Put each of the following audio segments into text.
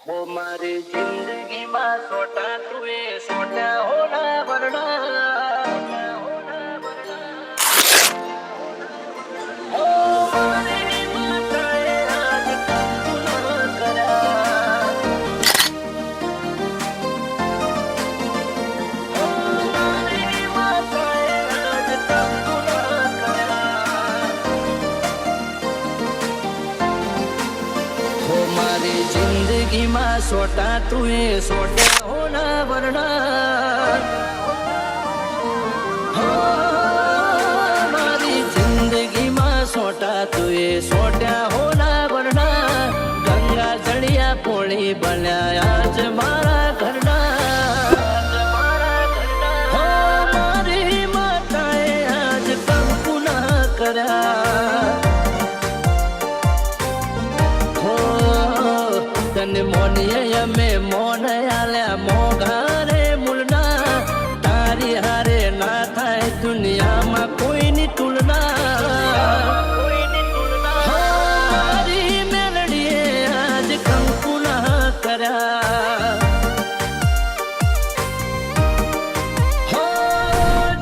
हो मारी जिंदगी में सोटा तुए सोटा होना वरना हो मारी माताए आज तक गुनाह करा हो मारी माताए आज तक गुनाह करा हो मारी जिंदगी में सोटा तुए सोटा होना वरना हो मारी जिंदगी में सोटा तुए सोटा होना वरना गंगा जड़िया पोली बन्या आज मारा घरना हो मारी माताए आज कंकु न करा तन मोनिया में मोन आल्या मोघारे मुलना तारी हारे ना थाय दुनिया में कोई नी तुलना हारी मेलड़िए आज कंकु ना करा हो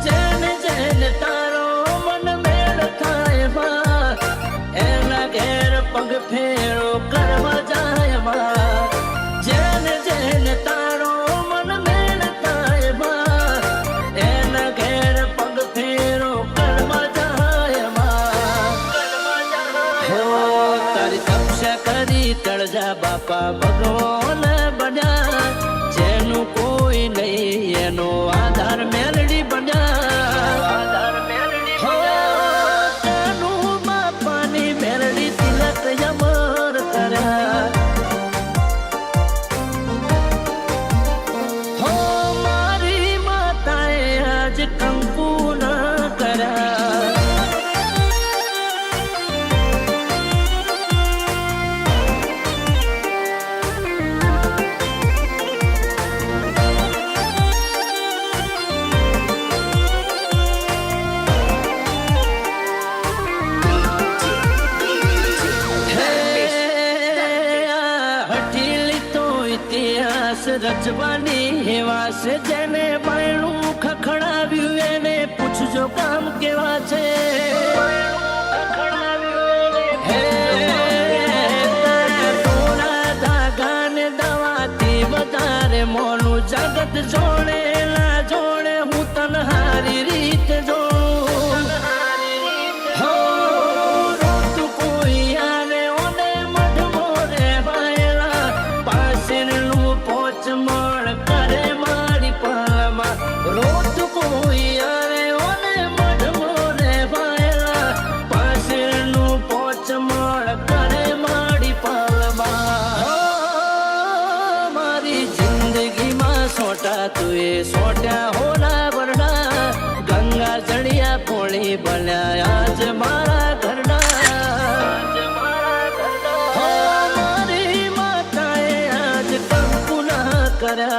जैन जैन तारो मन मेल थाय बा एना घेर पग फेरो करवा जाय जैन जैन तारो मन मेल थाय बा एना घेर पग फेरो करवा जाय हो तारी तपस्या करी तळजा बापा भगवान बन्या जेनु कोई नहीं एनो आधार मेलडी बन्या हो तेनु बापानी मेलडी तिलक यमर करा हो मारी माताए आज कंकु न करा रजवानी हेवा से जेने बायणू खखड़ाव्यू एने पूछजो काम केवा छे हे तोरा धागा ने दवाती વધારે મોનું જગત જોડે ના જોડે હું તનહારી રીત જોડું હો રોતું કોઈ આને ઓને મઢ મોરે બાયલા પાસેનું પોચમળ કરે મારી પાલમાં રોત કોઈ આરે ઓને મઢ મોરે બાયલા પાસેનું પોચમળ કરે મારી પાલમાં હો મારી જિંદગીમાં સોટા તુએ સોટા હોના વરણા ગંગા જડિયા પોળી બન્યા आज મારા ઘરના हो मारी माताए आज कंकु न करा